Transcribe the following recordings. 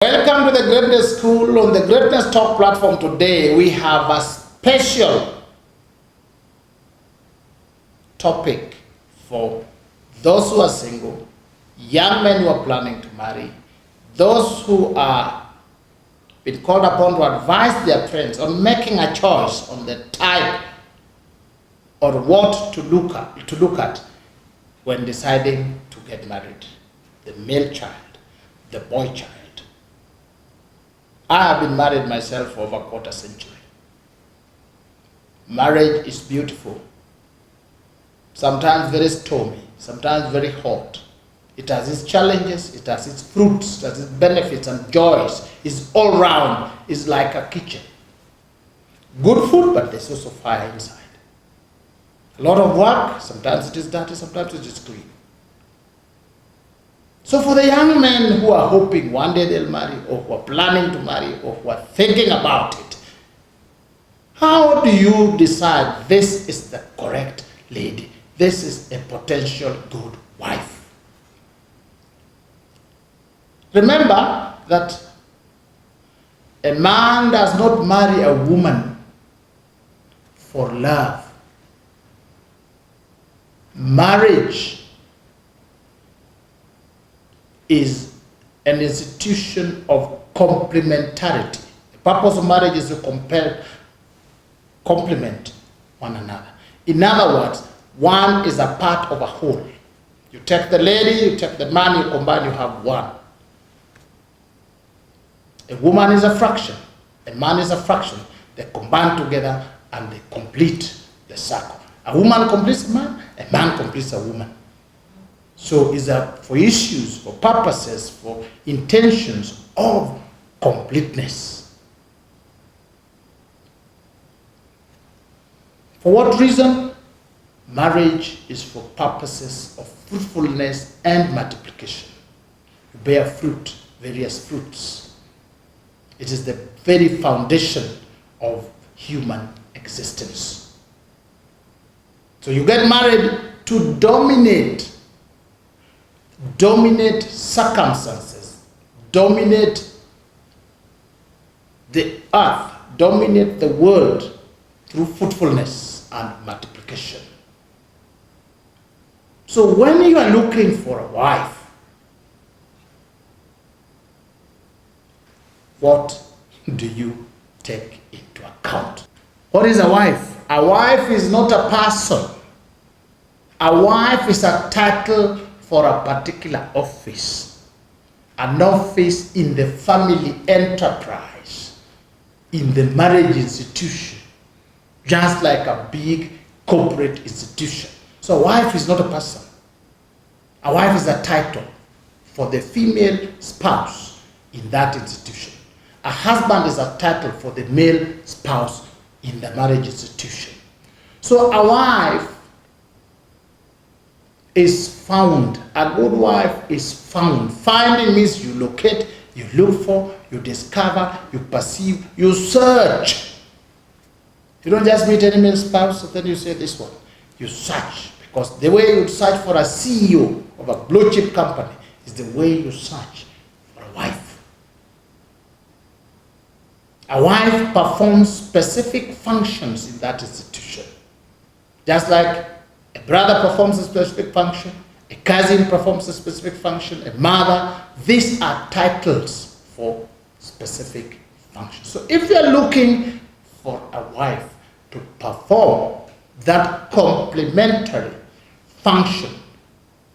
Welcome to the Greatness School. On the Greatness Talk platform today, we have a special topic for those who are single, young men who are planning to marry, those who are been called upon to advise their friends on making a choice on the type or what to look at when deciding to get married. The male child, the boy child. I have been married myself for over a quarter century. Marriage is beautiful. Sometimes very stormy, sometimes very hot. It has its challenges, it has its fruits, it has its benefits and joys. It's all round. It's like a kitchen. Good food, but there's also fire inside. A lot of work, sometimes it is dirty, sometimes it is clean. So for the young men who are hoping one day they'll marry, or who are planning to marry, or who are thinking about it, how do you decide this is the correct lady? This is a potential good wife. Remember that a man does not marry a woman for love. Marriage is an institution of complementarity. The purpose of marriage is to complement one another. In other words, one is a part of a whole. You take the lady, you take the man, you combine, you have one. A woman is a fraction, a man is a fraction. They combine together and they complete the circle. A woman completes a man completes a woman. So it's for issues, for purposes, for intentions of completeness. For what reason? Marriage is for purposes of fruitfulness and multiplication. You bear fruit, various fruits. It is the very foundation of human existence. So you get married to dominate circumstances, dominate the earth, dominate the world through fruitfulness and multiplication. So when you are looking for a wife, what do you take into account? What is a wife? A wife is not a person. A wife is a title for a particular office, an office in the family enterprise, in the marriage institution, just like a big corporate institution. So a wife is not a person. A wife is a title for the female spouse in that institution. A husband is a title for the male spouse in the marriage institution. So a wife is found. A good wife is found. Finding means you locate, you look for, you discover, you perceive, you search. You don't just meet any male spouse and then you say this one. You search, because the way you search for a CEO of a blue chip company is the way you search for a wife. A wife performs specific functions in that institution. Just like a brother performs a specific function, a cousin performs a specific function, a mother. These are titles for specific functions. So if you're looking for a wife to perform that complementary function,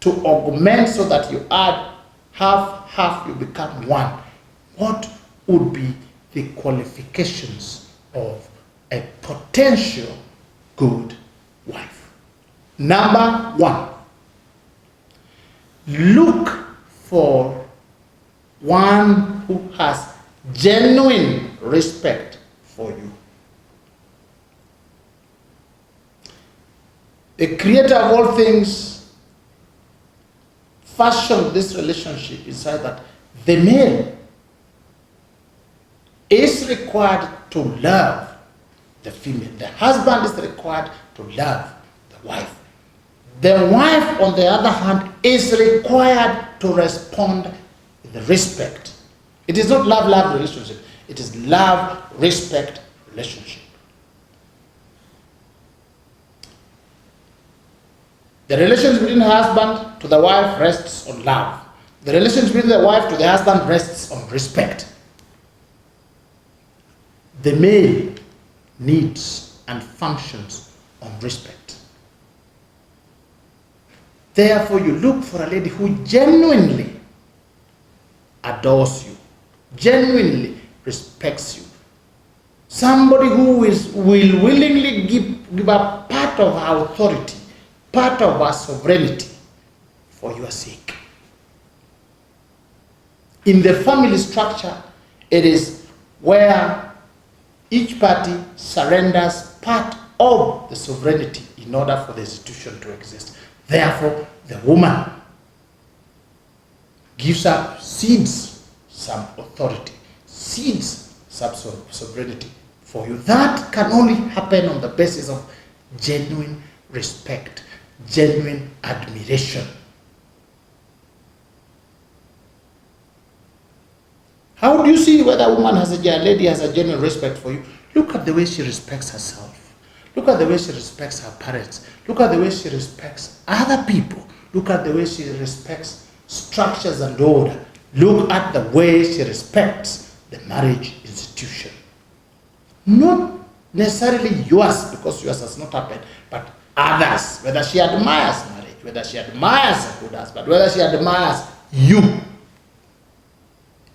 to augment so that you add half, you become one, what would be the qualifications of a potential good wife? Number one, look for one who has genuine respect for you. The creator of all things fashioned this relationship inside that the male is required to love the female. The husband is required to love the wife. The wife, on the other hand, is required to respond with respect It is not love-love relationship. It is love-respect relationship. The relationship between the husband to the wife rests on love. The relationship between the wife to the husband rests on respect. The male needs and functions on respect. Therefore, you look for a lady who genuinely adores you, genuinely respects you. Somebody who will willingly give up part of her authority, part of her sovereignty for your sake. In the family structure, it is where each party surrenders part of the sovereignty in order for the institution to exist. Therefore, the woman gives up, cedes some authority, cedes some sovereignty for you. That can only happen on the basis of genuine respect, genuine admiration. How do you see whether a woman has a lady has a genuine respect for you? Look at the way she respects herself. Look at the way she respects her parents. Look at the way she respects other people. Look at the way she respects structures and order. Look at the way she respects the marriage institution. Not necessarily yours, because yours has not happened, but others. Whether she admires marriage, whether she admires a good husband, whether she admires you.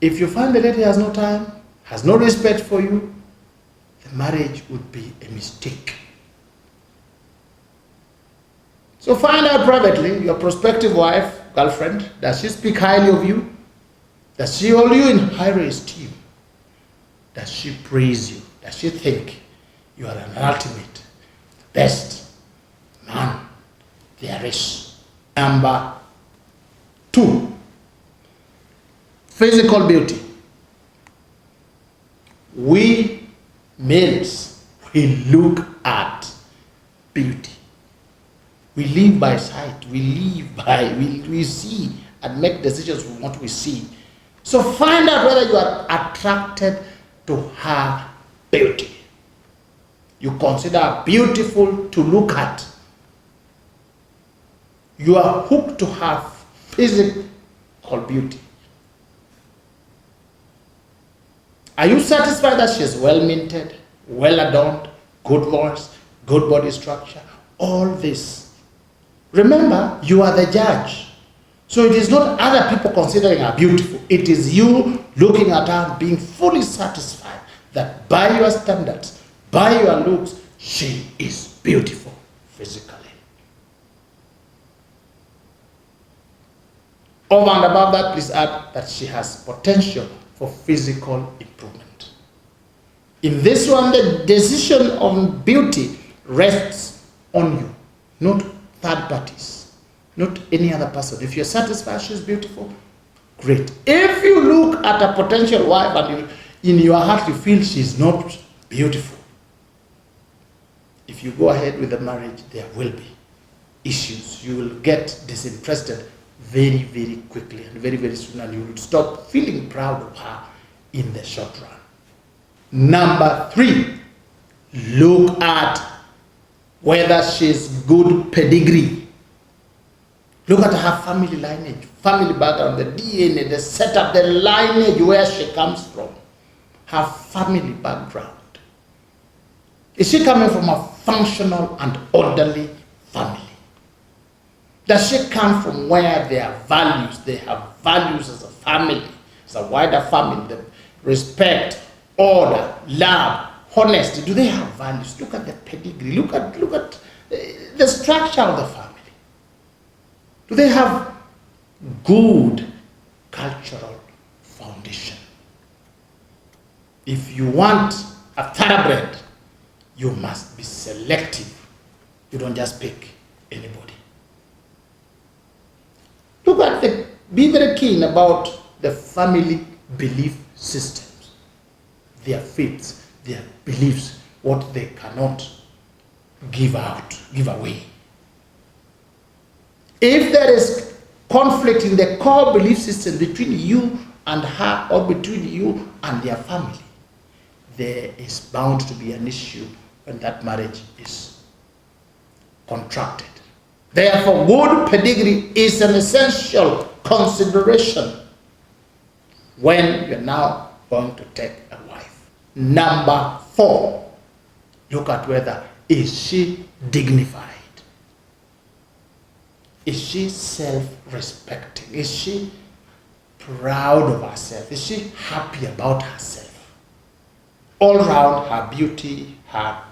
If you find the lady has no time, has no respect for you, the marriage would be a mistake. So find out privately, your prospective wife, girlfriend, does she speak highly of you? Does she hold you in high esteem? Does she praise you? Does she think you are an ultimate, best man there is? Number 2, physical beauty. We males, we look at beauty. We live by sight. We see and make decisions from what we see. So find out whether you are attracted to her beauty. You consider her beautiful to look at. You are hooked to her physical beauty. Are you satisfied that she is well minted, well adorned, good voice, good body structure? All this. Remember, you are the judge. So it is not other people considering her beautiful. It is you looking at her being fully satisfied that by your standards, by your looks, she is beautiful physically. Over and above that, please add that she has potential for physical improvement. In this one, the decision on beauty rests on you, not third parties, not any other person. If you're satisfied she's beautiful, great. If you look at a potential wife and in your heart you feel she's not beautiful, if you go ahead with the marriage, there will be issues. You will get disinterested very, very quickly and very, very soon, and you will stop feeling proud of her in the short run. Number 3, look at whether she's good pedigree. Look at her family lineage, family background, the DNA, the setup, the lineage where she comes from, her family background. Is she coming from a functional and orderly family? Does she come from where there are values? They have values as a family, as a wider family, the respect, order, love, honesty. Do they have values? Look at the pedigree. Look at the structure of the family. Do they have good cultural foundation? If you want a thoroughbred, you must be selective. You don't just pick anybody. Be very keen about the family belief systems, their faiths, their beliefs, what they cannot give away. If there is conflict in the core belief system between you and her, or between you and their family, there is bound to be an issue when that marriage is contracted. Therefore, good pedigree is an essential consideration when you're now going to take a wife. Number 4, look at whether is she dignified? Is she self-respecting? Is she proud of herself? Is she happy about herself? All round, her beauty, her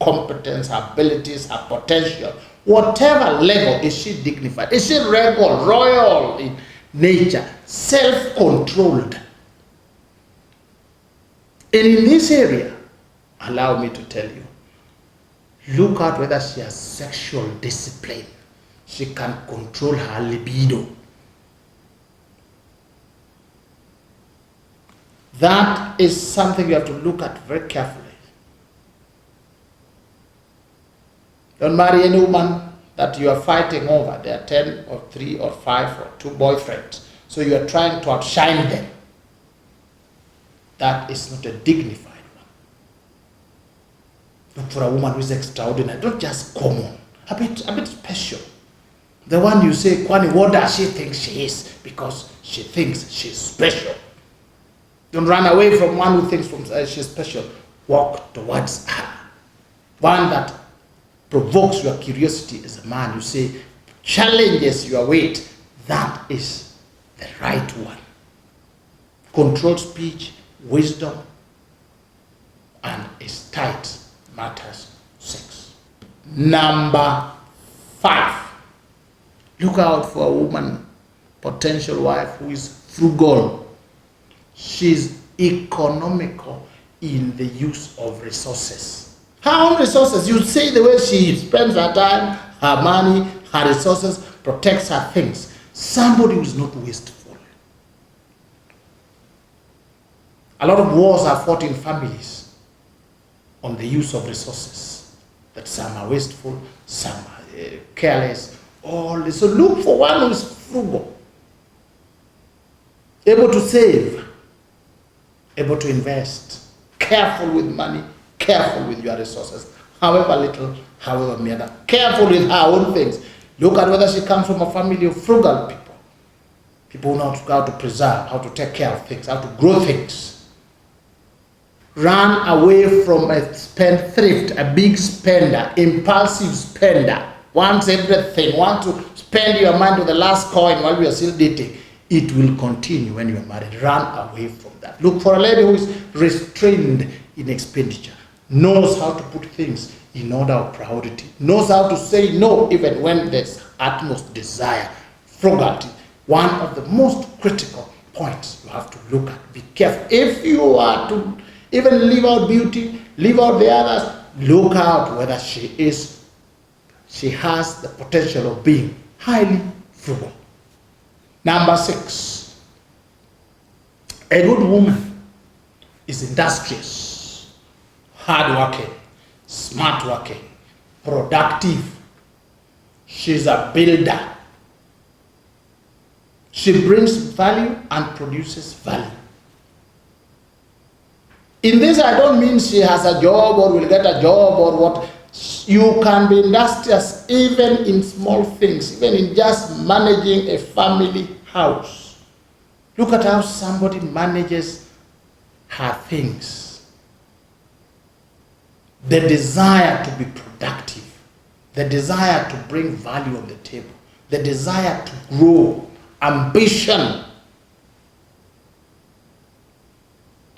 competence, her abilities, her potential, whatever level, is she dignified? Is she regal, royal in nature, self-controlled? And in this area, allow me to tell you, look at whether she has sexual discipline. She can control her libido. That is something you have to look at very carefully. Don't marry any woman that you are fighting over. There are 10 or 3 or 5 or 2 boyfriends. So you are trying to outshine them. That is not a dignified one. Look for a woman who is extraordinary, not just common, a bit special. The one you say, Kwani, what does she think she is? Because she thinks she's special. Don't run away from one who thinks she's special. Walk towards her. One that provokes your curiosity as a man. You say, challenges your weight. That is the right one. Controlled speech, wisdom, and is tight matters 6. Number 5. Look out for a woman, potential wife, who is frugal. She's economical in the use of resources. Her own resources, you see the way she spends her time, her money, her resources, protects her things. Somebody who is not wasteful. A lot of wars are fought in families on the use of resources. That some are wasteful, some are careless. All this. So look for one who is frugal, able to save, able to invest, careful with money, careful with your resources, however little, however many, careful with her own things. Look at whether she comes from a family of frugal people, people who know how to preserve, how to take care of things, how to grow things. Run away from a spendthrift, a big spender, impulsive spender. Wants everything, want to spend your money to the last coin while we are still dating. It will continue when you are married. Run away from that. Look for a lady who is restrained in expenditure, knows how to put things in order of priority, knows how to say no even when there's utmost desire. Frugality, one of the most critical points you have to look at. Be careful. If you are to even leave out beauty, leave out the others, look out whether she has the potential of being highly frugal. Number 6, a good woman is industrious, hardworking, smart-working, productive. She's a builder. She brings value and produces value. In this, I don't mean she has a job or will get a job or what. You can be industrious even in small things, even in just managing a family house. Look at how somebody manages her things. The desire to be productive, the desire to bring value on the table, the desire to grow, ambition.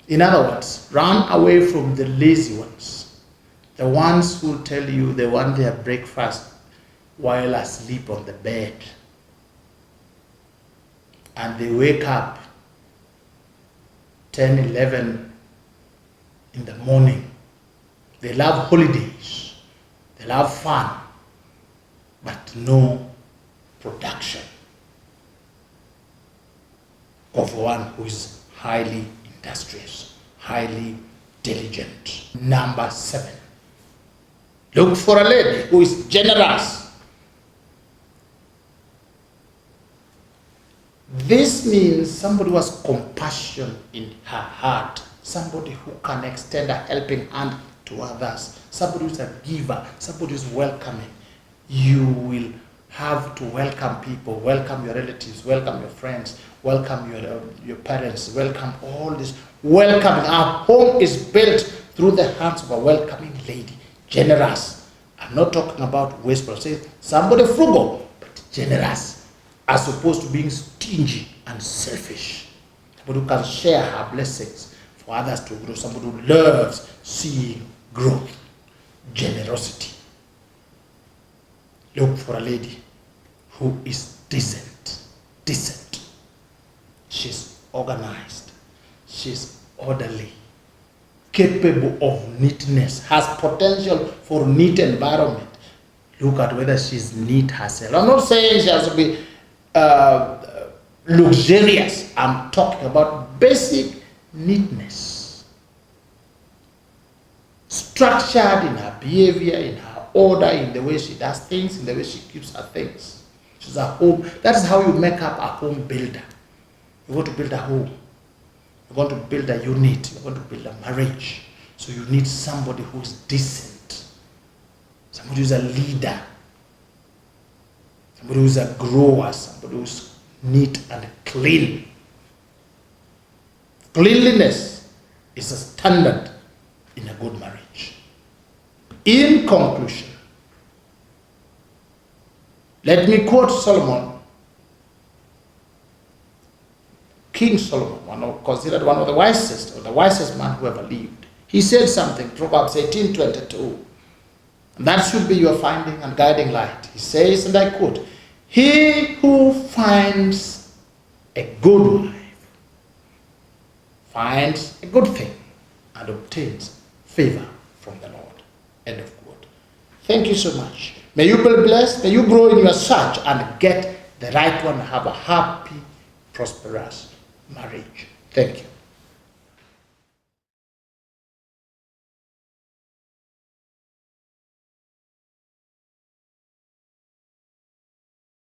In other words, run away from the lazy ones. The ones who tell you they want their breakfast while asleep on the bed. And they wake up 10, 11 in the morning. They love holidays. They love fun. But no production. Go for one who is highly industrious, highly diligent. Number 7. Look for a lady who is generous. This means somebody who has compassion in her heart, somebody who can extend a helping hand to others, somebody who's a giver, somebody who's welcoming. You will have to welcome people, welcome your relatives, welcome your friends, welcome your parents, welcome all this. Welcoming. Our home is built through the hands of a welcoming lady, generous. I'm not talking about wasteful. Say somebody frugal, but generous, as opposed to being stingy and selfish. Somebody who can share her blessings for others to grow. Somebody who loves seeing growth, generosity. Look for a lady who is decent. She's organized. She's orderly, capable of neatness, has potential for neat environment. Look at whether she's neat herself. I'm not saying she has to be luxurious. I'm talking about basic neatness. Structured in her behavior, in her order, in the way she does things, in the way she keeps her things. She's a home. That's how you make up a home builder. You want to build a home. You want to build a unit. You want to build a marriage. So you need somebody who's decent. Somebody who's a leader. Somebody who's a grower. Somebody who's neat and clean. Cleanliness is a standard in a good marriage. In conclusion, let me quote Solomon, King Solomon, considered one of the wisest, or the wisest man who ever lived. He said something, Proverbs 18:22. And that should be your finding and guiding light. He says, and I quote, "He who finds a good wife finds a good thing and obtains favor from the Lord." End of quote. Thank you so much. May you be blessed. May you grow in your search and get the right one. Have a happy, prosperous marriage. Thank you.